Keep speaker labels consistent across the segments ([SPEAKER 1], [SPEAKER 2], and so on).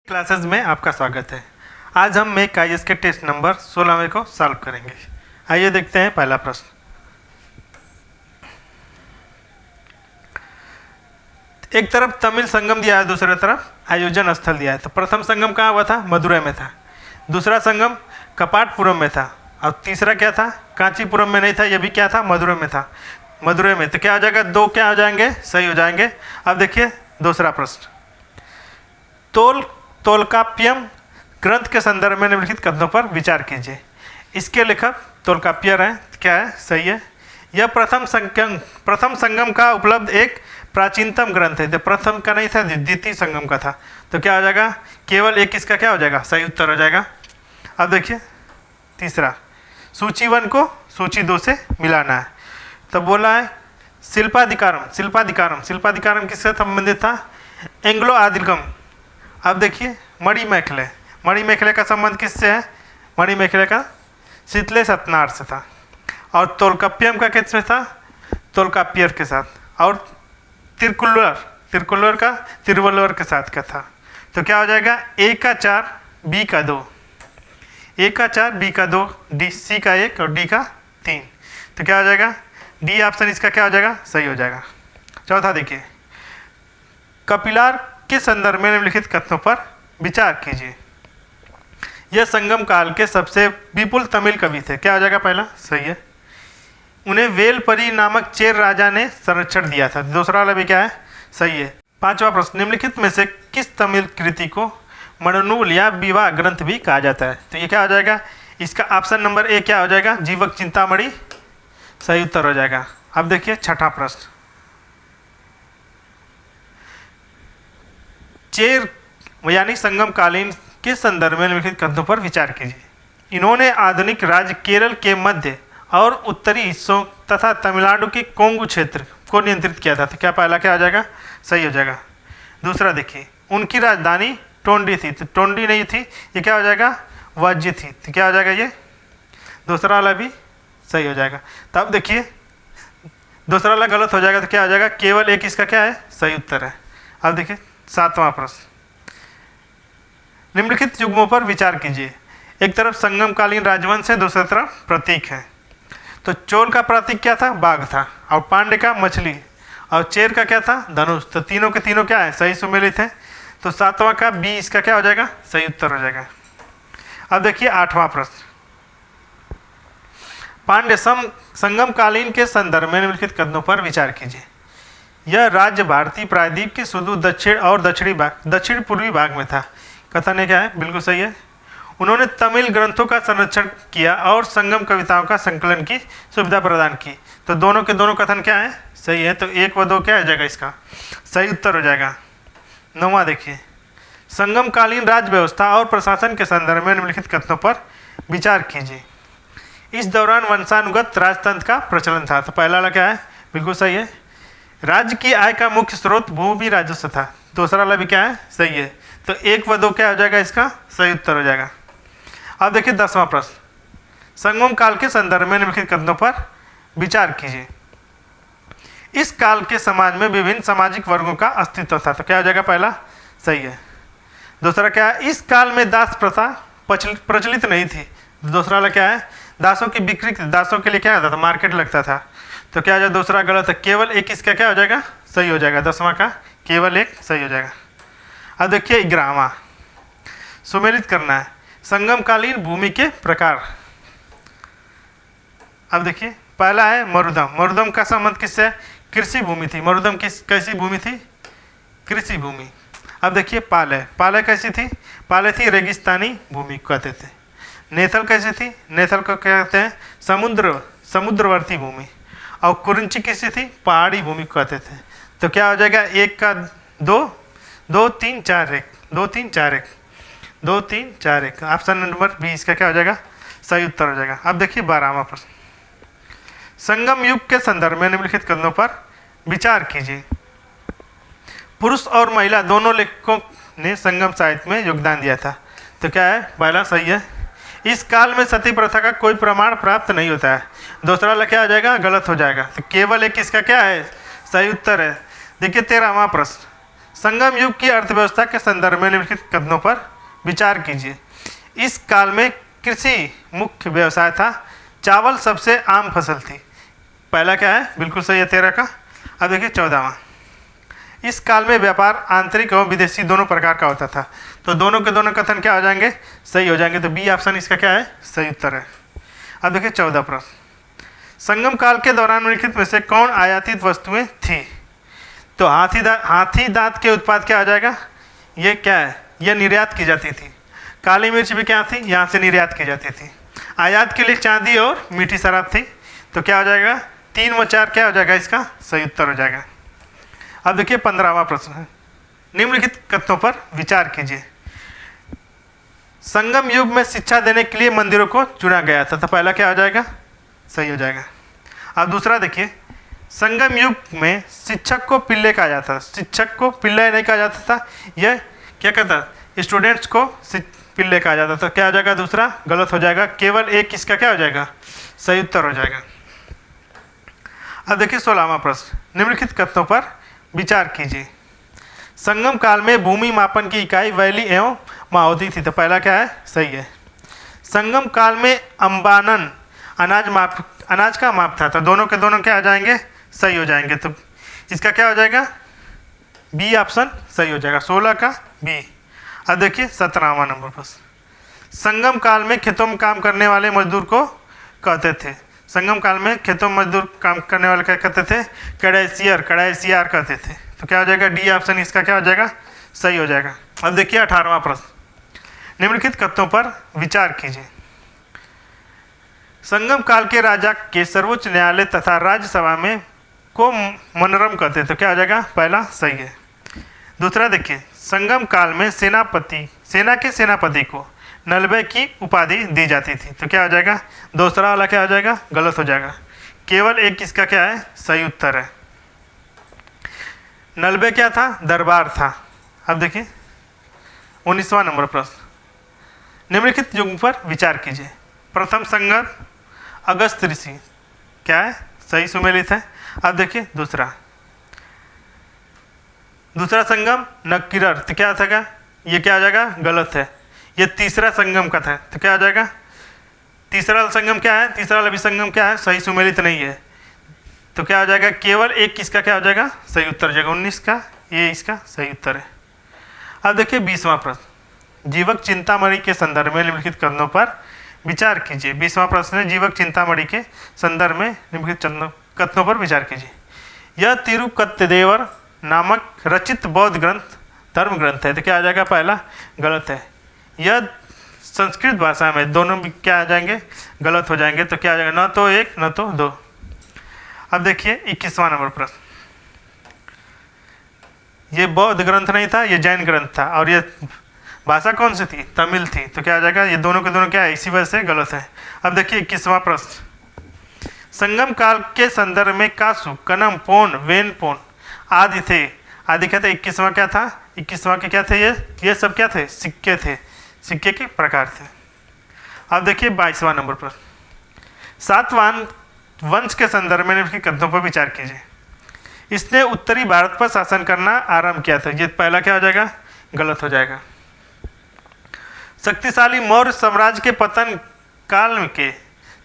[SPEAKER 1] Classes में आपका स्वागत है। आज हम मेक आईएएस के टेस्ट नंबर 16वें को सॉल्व करेंगे। आइए देखते हैं पहला प्रश्न। एक तरफ तमिल संगम दिया है, दूसरी तरफ आयोजन स्थल दिया है। तो प्रथम संगम कहाँ हुआ था? मदुरै में था। दूसरा संगम कपाटपुरम में था और तीसरा क्या था? कांचीपुरम में नहीं था, यह भी क्या था? मदुरै में था। मदुरै में तो क्या हो जाएगा? दो क्या हो जाएंगे? सही हो जाएंगे। अब देखिए दूसरा प्रश्न। तोलकाप्पियम ग्रंथ के संदर्भ में निम्नलिखित कथनों पर विचार कीजिए। इसके लेखक तोलकाप्पियर हैं, क्या है? सही है। यह प्रथम संगम का उपलब्ध एक प्राचीनतम ग्रंथ है। तो प्रथम का नहीं था, द्वितीय संगम का था। तो क्या हो जाएगा? केवल एक इसका क्या हो जाएगा? सही उत्तर हो जाएगा। अब देखिए तीसरा, सूची 1 को सूची 2 से मिलाना है। तो बोला है शिल्पाधिकारम किससे संबंधित था? एंग्लो आदिगम। अब देखिए मणिमेखले का संबंध किससे है? मणिमेखले का शीतले सतनार से था। और तोलकाप्पियम का किसमें था? तोलकाप्पियर के साथ। और तिरुवल्लुवर का तिरुवल्लुवर के साथ का था। तो क्या हो जाएगा? ए का 4 बी का 2, ए का 4 बी का 2, डी सी का 1 और डी का 3। तो क्या हो जाएगा? डी ऑप्शन इसका क्या हो जाएगा? सही हो जाएगा। चौथा देखिए, कपिलार के संदर्भ में निम्नलिखित कथनों पर विचार कीजिए। यह संगम काल के सबसे विपुल तमिल कवि थे। क्या हो जाएगा? पहला सही है। उन्हें वेलपरी नामक चेर राजा ने संरक्षण दिया था। दूसरा वाला भी क्या है? सही है। पांचवा प्रश्न, निम्नलिखित में से किस तमिल कृति को मणनूल या विवाह ग्रंथ भी कहा जाता है? तो ये क्या हो जाएगा? इसका ऑप्शन नंबर ए क्या हो जाएगा? जीवक चिंतामणि सही उत्तर हो जाएगा। अब देखिए छठा प्रश्न, चेर यानी संगम कालीन के संदर्भ में निम्नलिखित कथनों पर विचार कीजिए। इन्होंने आधुनिक राज्य केरल के मध्य और उत्तरी हिस्सों तथा तमिलनाडु के कोंगू क्षेत्र को नियंत्रित किया था। तो क्या पहला क्या हो जाएगा? सही हो जाएगा। दूसरा देखिए, उनकी राजधानी टोंडी थी। तो टोंडी नहीं थी, ये क्या हो जाएगा? वाज्य थी। तो क्या हो जाएगा? ये दूसरा वाला भी सही हो जाएगा। तब देखिए दूसरा वाला गलत हो जाएगा। तो क्या हो जाएगा? केवल एक इसका क्या है? सही उत्तर है। अब देखिए सातवां प्रश्न, निम्नलिखित युग्मों पर विचार कीजिए। एक तरफ संगमकालीन राजवंश है, दूसरी तरफ प्रतीक है। तो चोल का प्रतीक क्या था? बाघ था। और पांडे का मछली। और चेर का क्या था? धनुष। तो तीनों के तीनों क्या है? सही सुमेलित है। तो सातवां का बी इसका क्या हो जाएगा? सही उत्तर हो जाएगा। अब देखिए आठवां प्रश्न, पांड्य संगमकालीन के संदर्भ में निम्नलिखित कथनों पर विचार कीजिए। यह राज्य भारतीय प्रायद्वीप के सुदूर दक्षिण और दक्षिण पूर्वी भाग में था। कथन है क्या है? बिल्कुल सही है। उन्होंने तमिल ग्रंथों का संरक्षण किया और संगम कविताओं का संकलन की सुविधा प्रदान की। तो दोनों के दोनों कथन क्या है? सही है। तो 1 व 2 क्या हो जाएगा? इसका सही उत्तर हो जाएगा। नौवां देखिए, संगमकालीन राज्य व्यवस्था और प्रशासन के संदर्भ में निम्नलिखित कथनों पर विचार कीजिए। इस दौरान वंशानुगत राजतंत्र का प्रचलन था। तो पहला वाला क्या है? बिल्कुल सही है। राज्य की आय का मुख्य स्रोत भूमि राजस्व था। दूसरा वाला भी क्या है? सही है। तो 1 व 2 क्या हो जाएगा? इसका सही उत्तर हो जाएगा। अब देखिए 10वां प्रश्न, संगम काल के संदर्भ में निम्नलिखित कथनों पर विचार कीजिए। इस काल के समाज में विभिन्न सामाजिक वर्गों का अस्तित्व था। तो क्या हो जाएगा? पहला सही है। दूसरा क्या है? इस काल में दास प्रथा प्रचलित नहीं थी। दूसरा वाला क्या है? दासों की बिक्री, दासों के लिए क्या होता था? मार्केट लगता था। तो क्या हो जाएगा? दूसरा गलत है। केवल एक इसका क्या हो जाएगा? सही हो जाएगा। 10वां का केवल एक सही हो जाएगा। अब देखिए 11वां, सुमेलित करना है संगमकालीन भूमि के प्रकार। अब देखिए पहला है मरुदम। मरुदम का संबंध किससे? कृषि भूमि थी। मरुदम कैसी भूमि थी? कृषि भूमि। अब देखिए पाले कैसी थी? पाले थी रेगिस्तानी भूमि कहते थे। नेथल कैसी थी? नेथल को कहते हैं समुद्रवर्ती भूमि। और कुरिंची कैसी थी? पहाड़ी भूमि कहते थे। तो क्या हो जाएगा? 1 का 2, 2 3 4 1, 2 3 4 1, 2 3 4 1। ऑप्शन नंबर बी इसका क्या हो जाएगा? सही उत्तर हो जाएगा। अब देखिए 12वां प्रश्न, संगम युग के संदर्भ में निम्नलिखित कथनों पर विचार कीजिए। पुरुष और महिला दोनों लेखकों ने संगम साहित्य में योगदान दिया था। तो क्या है? पहला सही है। इस काल में सती प्रथा का कोई प्रमाण प्राप्त नहीं होता है। दूसरा वाला क्या हो जाएगा? गलत हो जाएगा। तो केवल एक इसका क्या है? सही उत्तर है। देखिए 13वां प्रश्न, संगम युग की अर्थव्यवस्था के संदर्भ में निम्नलिखित कथनों पर विचार कीजिए। इस काल में कृषि मुख्य व्यवसाय था, चावल सबसे आम फसल थी। पहला क्या है, बिल्कुल सही है 13 का। अब देखिए 14वां, इस काल में व्यापार आंतरिक और विदेशी दोनों प्रकार का होता था। तो दोनों के दोनों कथन क्या हो जाएंगे, सही हो जाएंगे। तो बी ऑप्शन इसका क्या है, सही उत्तर है। अब देखिए 14 प्रश्न, संगम काल के दौरान निम्नलिखित में से कौन आयातित वस्तुएं थी। तो हाथी दांत के उत्पाद क्या आ जाएगा, ये क्या है, यह निर्यात की जाती थी। काली मिर्च भी क्या थी, यहाँ से निर्यात की जाती थी। आयात के लिए चांदी और मीठी शराब थी। तो क्या हो जाएगा, 3 व 4 क्या हो जाएगा, इसका सही उत्तर हो जाएगा। अब देखिए 15वां प्रश्न है, निम्नलिखित कथनों पर विचार कीजिए। संगम युग में शिक्षा देने के लिए मंदिरों को चुना गया था। तो पहला क्या हो जाएगा, सही हो जाएगा। अब दूसरा देखिए, संगम युग में शिक्षक को पिल्ले कहा जाता था। शिक्षक को पिल्ले नहीं कहा जाता था, यह क्या कहता, स्टूडेंट्स को पिल्ले कहा जाता था। क्या हो जाएगा, दूसरा गलत हो जाएगा। केवल एक इसका क्या हो जाएगा, सही उत्तर हो जाएगा। अब देखिए 16वां प्रश्न, निम्नलिखित कथनों पर विचार कीजिए। संगम काल में भूमि मापन की इकाई वैली एवं माहोदी थी। तो पहला क्या है, सही है। संगम काल में अंबानन अनाज का माप था। तो दोनों के दोनों क्या आ जाएंगे, सही हो जाएंगे। तो इसका क्या हो जाएगा, बी ऑप्शन सही हो जाएगा, 16 का बी। अब देखिए 17वां नंबर पर, संगम काल में खेतों में काम करने वाले मजदूर को कहते थे। संगम काल में खेतों में मजदूर काम करने वाले क्या कहते थे, कड़ाइसियार कहते थे। तो क्या हो जाएगा, डी ऑप्शन इसका क्या हो जाएगा, सही हो जाएगा। अब देखिए 18वां प्रश्न, निम्नलिखित कथनों पर विचार कीजिए। संगम काल के राजा के सर्वोच्च न्यायालय तथा राज्यसभा में को मनोरम कहते हैं। तो क्या हो जाएगा, पहला सही है। दूसरा देखिए, संगम काल में सेना के सेनापति को नलबे की उपाधि दी जाती थी। तो क्या हो जाएगा, दूसरा वाला क्या हो जाएगा, गलत हो जाएगा। केवल एक इसका क्या है, सही उत्तर है। नलबे क्या था, दरबार था। अब देखिए 19वां नंबर प्रश्न, निम्नलिखित युग पर विचार कीजिए। प्रथम संगम अगस्त ऋषि क्या है, सही सुमेलित है। अब देखिए दूसरा संगम नक्किरर। तो क्या था, ये क्या आ जाएगा, गलत है। ये तीसरा संगम का था। तो क्या आ जाएगा, तीसरा संगम क्या है, तीसरा वाला भी संगम क्या है, सही सुमेलित नहीं है। तो क्या हो जाएगा, केवल एक किसका क्या हो जाएगा, सही उत्तर हो जाएगा 19 का, ये इसका सही उत्तर है। अब देखिए 20वां प्रश्न, जीवक चिंतामणि के संदर्भ में निम्नलिखित कथनों पर विचार कीजिए। 20वां प्रश्न है, जीवक चिंतामणि के संदर्भ में निम्नलिखित कथनों पर विचार कीजिए। यह तिरुकत्तेदेवर नामक रचित बौद्ध ग्रंथ धर्म ग्रंथ है। तो क्या आ जाएगा, पहला गलत है। यह संस्कृत भाषा में, दोनों भी क्या आ जाएंगे, गलत हो जाएंगे। तो क्या आ जाएगा, न तो 1 न तो 2। अब देखिए 21वां नंबर प्रश्न, ये बौद्ध ग्रंथ नहीं था, ये जैन ग्रंथ था। और ये भाषा कौन सी थी, तमिल थी। तो क्या आ जाएगा, ये दोनों के दोनों क्या है, इसी वजह से गलत है। अब देखिए 21वां प्रश्न, संगम काल के संदर्भ में कासु, कनम, पोन, वेन पोन आदि थे। आदि क्या थे, 21वां क्या था, 21वां के क्या थे, ये सब क्या थे, सिक्के थे, सिक्के के प्रकार थे। अब देखिए 22वां नंबर पर, सातवाहन वंश के संदर्भ में निम्नलिखित कथनों पर विचार कीजिए। इसने उत्तरी भारत पर शासन करना आरंभ किया था। ये पहला क्या हो जाएगा, गलत हो जाएगा। शक्तिशाली मौर्य साम्राज्य के पतन काल के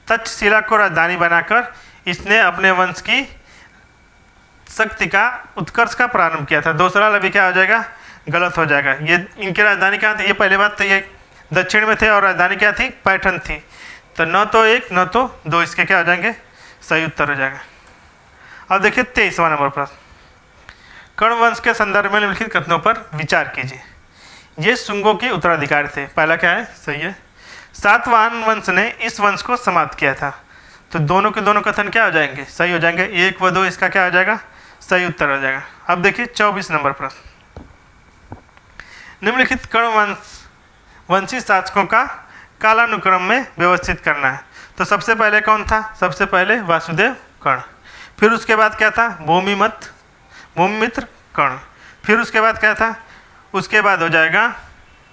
[SPEAKER 1] तक्षशिला को राजधानी बनाकर इसने अपने वंश की शक्ति का उत्कर्ष का प्रारंभ किया था। दूसरा वाला भी क्या हो जाएगा, गलत हो जाएगा। ये इनकी राजधानी कहाँ थी, ये पहले बात तो ये दक्षिण में थे और राजधानी क्या थी, पैठन थी। तो न तो 1 न तो 2 इसके क्या हो जाएंगे, सही उत्तर हो जाएगा। अब देखिए 23वां नंबर पर, कर्ण वंश के संदर्भ में निम्नलिखित कथनों पर विचार कीजिए। ये शुंगों के उत्तराधिकारी थे। पहला क्या है, सही है। सातवाहन वंश ने इस वंश को समाप्त किया था। तो दोनों के दोनों कथन क्या हो जाएंगे, सही हो जाएंगे। 1 व 2 इसका क्या हो जाएगा, सही उत्तर हो जाएगा। अब देखिए 24 नंबर प्रश्न, निम्नलिखित कर्ण वंशी शासकों का कालानुक्रम में व्यवस्थित करना है। तो सबसे पहले कौन था, सबसे पहले वासुदेव कर्ण। फिर उसके बाद क्या था, भूमिमित्र कर्ण। फिर उसके बाद क्या था, उसके बाद हो जाएगा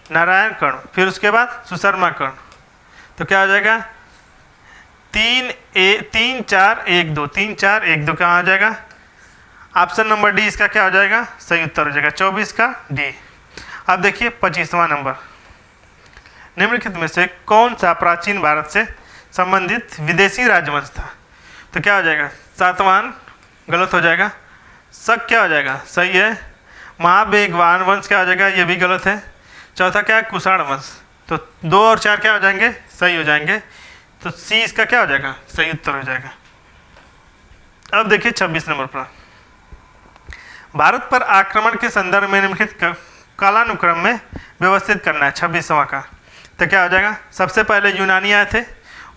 [SPEAKER 1] नारायण कर्ण। फिर उसके बाद सुशर्मा कर्ण। तो क्या हो जाएगा, 3 4 1 2 3 4 1 2 कहाँ आ जाएगा, ऑप्शन नंबर डी इसका क्या हो जाएगा, सही उत्तर हो जाएगा 24 का डी। अब देखिए 25वां नंबर, निम्नलिखित में से कौन सा प्राचीन भारत से संबंधित विदेशी राजवंश था। तो क्या हो जाएगा, सातवाहन गलत हो जाएगा, शक क्या हो जाएगा, सही है। महावेगवान वंश क्या हो जाएगा, ये भी गलत है। चौथा क्या है, कुषाण वंश। तो 2 और 4 क्या हो जाएंगे, सही हो जाएंगे। तो सी इसका क्या हो जाएगा, सही उत्तर हो जाएगा। अब देखिए 26 नंबर पर, भारत पर आक्रमण के संदर्भ में निम्नलिखित कालानुक्रम में व्यवस्थित करना है 26वां का। तो क्या हो जाएगा, सबसे पहले यूनानी आए थे,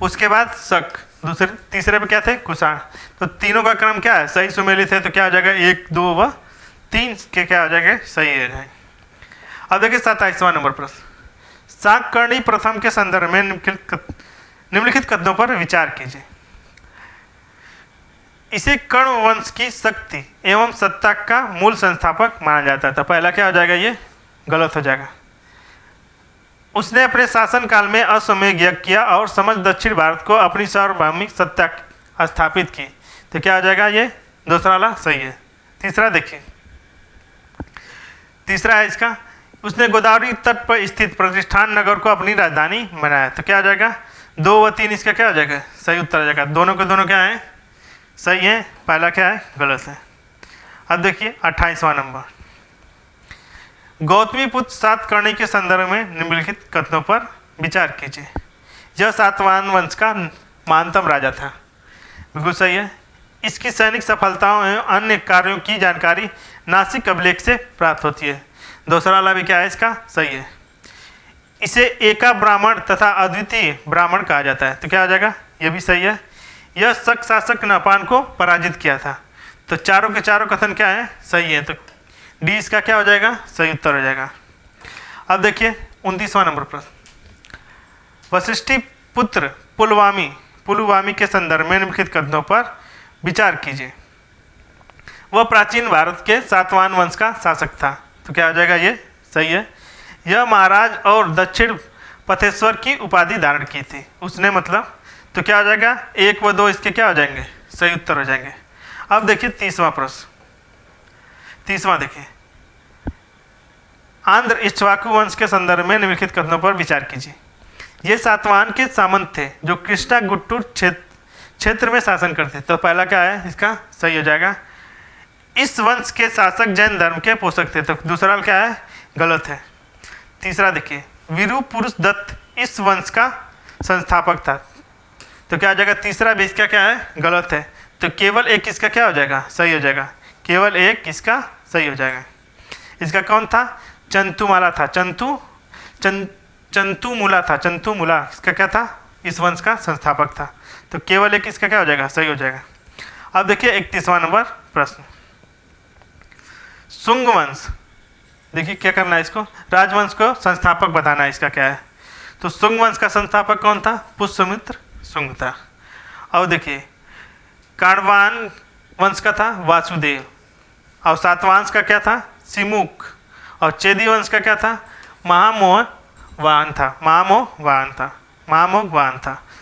[SPEAKER 1] उसके बाद शक, दूसरे तीसरे पे क्या थे, कुषाण। तो तीनों का क्रम क्या है, सही सुमेलित है। तो क्या हो जाएगा, 1 2 व 3 के क्या हो जाएंगे, सही हो जाएंगे। अब देखिए 27वां नंबर प्रश्न, शाककर्णी प्रथम के संदर्भ में निम्नलिखित कथनों पर विचार कीजिए। इसे कर्ण वंश की शक्ति एवं सत्ता का मूल संस्थापक माना जाता था। पहला क्या हो जाएगा, ये गलत हो जाएगा। उसने अपने शासनकाल में अश्वमेध यज्ञ किया और समस्त दक्षिण भारत को अपनी सार्वभौमिक सत्ता स्थापित की। तो क्या हो जाएगा, ये दूसरा वाला सही है। तीसरा देखिए, तीसरा है इसका, उसने गोदावरी तट पर स्थित प्रतिष्ठान नगर को अपनी राजधानी बनाया। तो क्या हो जाएगा, 2 व 3 इसका क्या हो जाएगा, सही उत्तर हो जाएगा। दोनों के दोनों क्या है, सही है। पहला क्या है, गलत है। अब देखिए 28वां नंबर, गौतमी पुत्र सातकर्णी के संदर्भ में निम्नलिखित कथनों पर विचार कीजिए। यह सातवाहन वंश का महानतम राजा था, बिल्कुल सही है। इसकी सैनिक सफलताओं एवं अन्य कार्यों की जानकारी नासिक अभिलेख से प्राप्त होती है। दूसरा वाला भी क्या है, इसका सही है। इसे एका ब्राह्मण तथा अद्वितीय ब्राह्मण कहा जाता है। तो क्या हो जाएगा, ये भी सही है। यह शक शासक नपान को पराजित किया था। तो चारों के चारों कथन क्या है, सही है। तो डी इसका क्या हो जाएगा, सही उत्तर हो जाएगा। अब देखिए 29वां नंबर प्रश्न, वशिष्ठी पुत्र पुलवामी के संदर्भ में निम्नलिखित कथनों पर विचार कीजिए। वह प्राचीन भारत के सातवाहन वंश का शासक था। तो क्या हो जाएगा, ये सही है। यह महाराज और दक्षिण पथेश्वर की उपाधि धारण की थी उसने, मतलब। तो क्या हो जाएगा, 1 व 2 इसके क्या हो जाएंगे, सही उत्तर हो जाएंगे। अब देखिए 30वां प्रश्न, 30वां देखिए, आंध्र इक्ष्वाकु वंश के संदर्भ में निम्नलिखित कथनों पर विचार कीजिए। ये सातवाहन के सामंत थे जो कृष्णा गुट्टूर क्षेत्र में शासन करते। तो पहला क्या है, इसका सही हो जाएगा। इस वंश के शासक जैन धर्म के पोषक थे। तो दूसरा क्या है, गलत है। तीसरा देखिए, वीरू पुरुष दत्त इस वंश का संस्थापक था। तो क्या हो जाएगा, तीसरा भी इसका क्या है, गलत है। तो केवल एक इसका क्या हो जाएगा, सही हो जाएगा। केवल एक इसका सही हो जाएगा। इसका कौन था, चंतुमाला था, चंतुमुला था, चंतुमुला इसका क्या था, इस वंश का संस्थापक था। तो केवल एक इसका क्या हो जाएगा, सही हो जाएगा। अब देखिए 31वां नंबर प्रश्न, शुंग वंश। देखिए क्या करना है, इसको राजवंश को संस्थापक बताना है। इसका क्या है, तो शुंग वंश का संस्थापक कौन था, पुष्यमित्र शुंग था। और देखिए काणवान वंश का था वासुदेव, और सातवांश का क्या था, सिमुख, और चेदी वंश का क्या था, महामोहवान था।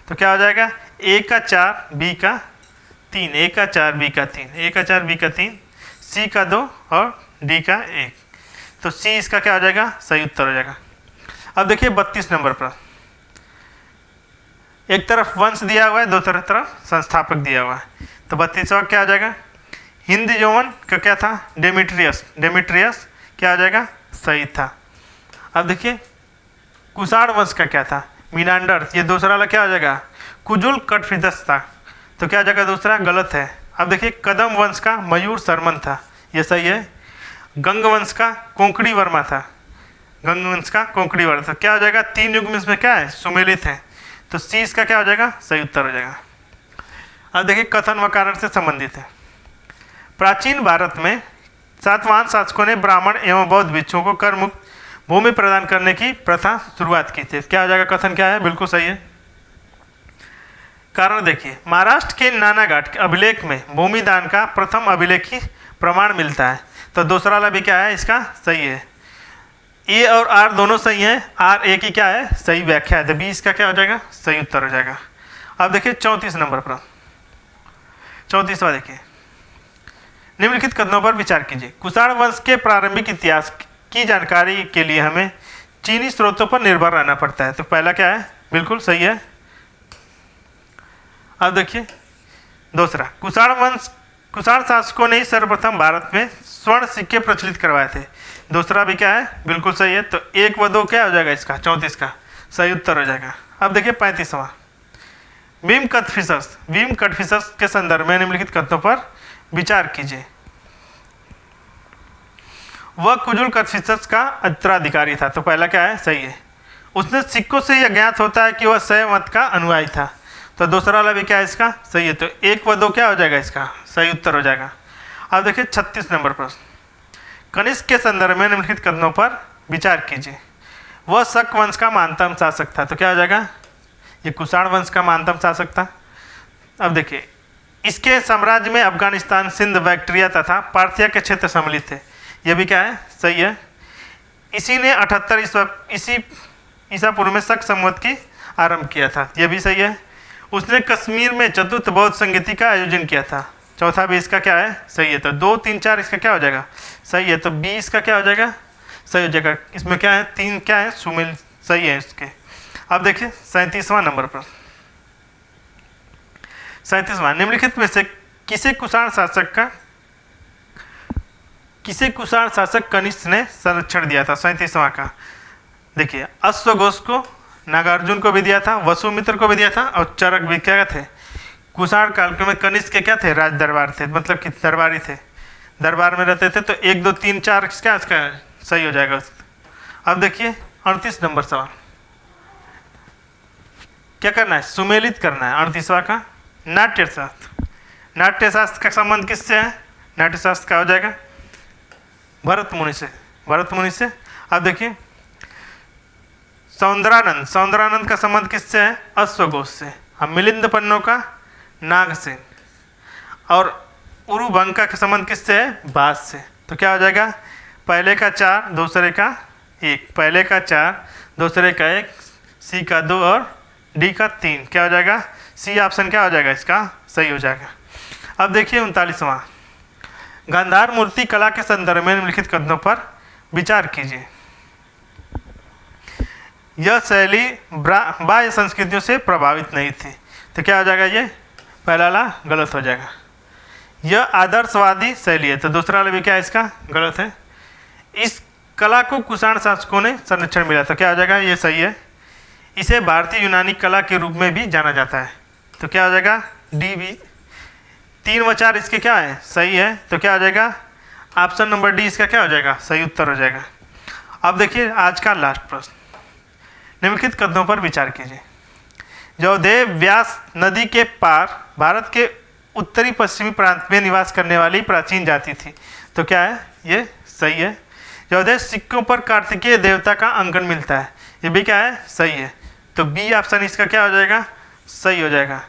[SPEAKER 1] तो क्या हो जाएगा, ए का 4 बी का 3, ए का 4 बी का 3, ए का 4 बी का 3, सी का 2 और डी का 1। तो सी इसका क्या हो जाएगा, सही उत्तर हो जाएगा। अब देखिए 32 नंबर पर, एक तरफ वंश दिया हुआ है, दो तरफ संस्थापक दिया हुआ है। तो 32वां क्या हो जाएगा, हिंद यौवन का क्या था, डेमेट्रियस क्या हो जाएगा, सही था। अब देखिए कुषाण वंश का क्या था, मीनांडर। ये दूसरा वाला क्या हो जाएगा, कुजुल कटफिदस था। तो क्या हो जाएगा, दूसरा गलत है। अब देखिए कदम वंश का मयूर शर्मन था, ये सही है। गंग वंश का कोंकणी वर्मा था, तो क्या हो जाएगा, 3 युग में इसमें क्या है, सुमेलित है। तो सी इसका क्या हो जाएगा, सही उत्तर हो जाएगा। अब देखिए कथन व कारण से संबंधित है। प्राचीन भारत में सातवाहन शासकों ने ब्राह्मण एवं बौद्ध भिक्षुओं को कर मुक्त भूमि प्रदान करने की प्रथा शुरुआत की थी। क्या हो जाएगा, कथन क्या है, बिल्कुल सही है। कारण देखिए, महाराष्ट्र के नानाघाट के अभिलेख में भूमि दान का प्रथम अभिलेखी प्रमाण मिलता है। तो दूसरा वाला भी क्या है, इसका सही है। ए और आर दोनों सही हैं, आर ए की क्या है, सही व्याख्या है। तो बी इसका क्या हो जाएगा, सही उत्तर हो जाएगा। अब देखिए 34 नंबर पर, 34वां देखिए, निम्नलिखित कथनों पर विचार कीजिए। कुषाण वंश के प्रारंभिक इतिहास की जानकारी के लिए हमें चीनी स्रोतों पर निर्भर रहना पड़ता है। तो पहला क्या है, बिल्कुल सही है। अब देखिए दूसरा, कुषाण शासकों ने ही सर्वप्रथम भारत में स्वर्ण सिक्के प्रचलित करवाए थे। दूसरा भी क्या है, बिल्कुल सही है। तो 1 व 2 क्या हो जाएगा, इसका 34 का सही उत्तर हो जाएगा। अब देखिए 35वां, भीम कटफिशस के संदर्भ में निम्नलिखित कथनों पर विचार कीजिए। वह कुजुल कटफिशस का उत्तराधिकारी था। तो पहला क्या है, सही है। उसने सिक्कों से यह ज्ञात होता है कि वह शैव मत का अनुयायी था। तो दूसरा वाला भी क्या है, इसका सही है। तो 1 व 2 क्या हो जाएगा, इसका सही उत्तर हो जाएगा। अब देखिए 36 नंबर प्रश्न, कनिष्क के संदर्भ में निम्नलिखित कथनों पर विचार कीजिए। वह शक वंश का महानतम शासक था। तो क्या हो जाएगा, ये कुषाण वंश का महानतम शासक था। अब देखिए इसके साम्राज्य में अफगानिस्तान, सिंध, बैक्ट्रिया तथा पार्थिया के क्षेत्र सम्मिलित थे। यह भी क्या है, सही है। इसी ने 78 ईसा पूर्व में शक संवत की आरंभ किया था। यह भी सही है। उसने कश्मीर में चतुर्थ बौद्ध संगीति का आयोजन किया था। चौथा भी इसका क्या है, सही है। तो 2, 3, 4 इसका क्या हो जाएगा, सही है। तो 20 का क्या हो जाएगा, सही हो जाएगा। इसमें क्या है, 3 क्या है, सुमेल सही है इसके। अब देखिए 37वां नंबर पर, 37वां, निम्नलिखित में से किसे कुषाण शासक कनिष्क ने संरक्षण दिया था। 37वां का देखिए, अश्वघोष को, नागार्जुन को भी दिया था, वसुमित्र को भी दिया था, और चरक भी क्या थे, कुषाण काल में कनिष्क के क्या थे, राज दरबार थे, मतलब कि दरबारी थे, दरबार में रहते थे। तो 1, 2, 3, 4 क्या इसका सही हो जाएगा। अब देखिए 38 नंबर सवाल, क्या करना है, सुमेलित करना है। 38वां का, नाट्यशास्त्र का संबंध किससे है, नाट्यशास्त्र का हो जाएगा भरत मुनि से। अब देखिए सौंदरानंद का संबंध किससे है, अश्वघोष से। अब मिलिंद पन्नों का नागसेन, और उरुभंका का संबंध किससे है, बाज से। तो क्या हो जाएगा, पहले का 4, दूसरे का 1, पहले का 4, दूसरे का 1, सी का 2 और डी का 3, क्या हो जाएगा, सी ऑप्शन क्या हो जाएगा, इसका सही हो जाएगा। अब देखिए 39वां, गांधार मूर्ति कला के संदर्भ में निम्नलिखित कथनों पर विचार कीजिए। यह शैली बाह्य संस्कृतियों से प्रभावित नहीं थी। तो क्या हो जाएगा, ये पहला वाला गलत हो जाएगा। यह आदर्शवादी शैली है। तो दूसरा वाला भी क्या है, इसका गलत है। इस कला को कुषाण शासकों ने संरक्षण मिला। तो क्या हो जाएगा, ये सही है। इसे भारतीय यूनानी कला के रूप में भी जाना जाता है। तो क्या हो जाएगा, डी भी। 3 व 4 इसके क्या है, सही है। तो क्या हो जाएगा, ऑप्शन नंबर डी इसका क्या हो जाएगा, सही उत्तर हो जाएगा। अब देखिए आज का लास्ट प्रश्न, निम्नलिखित कथनों पर विचार कीजिए। जौदेव व्यास नदी के पार भारत के उत्तरी पश्चिमी प्रांत में निवास करने वाली प्राचीन जाति थी। तो क्या है, ये सही है। जौदेव सिक्कों पर कार्तिकेय देवता का अंकन मिलता है। ये भी क्या है, सही है। तो बी ऑप्शन इसका क्या हो जाएगा, सही हो जाएगा।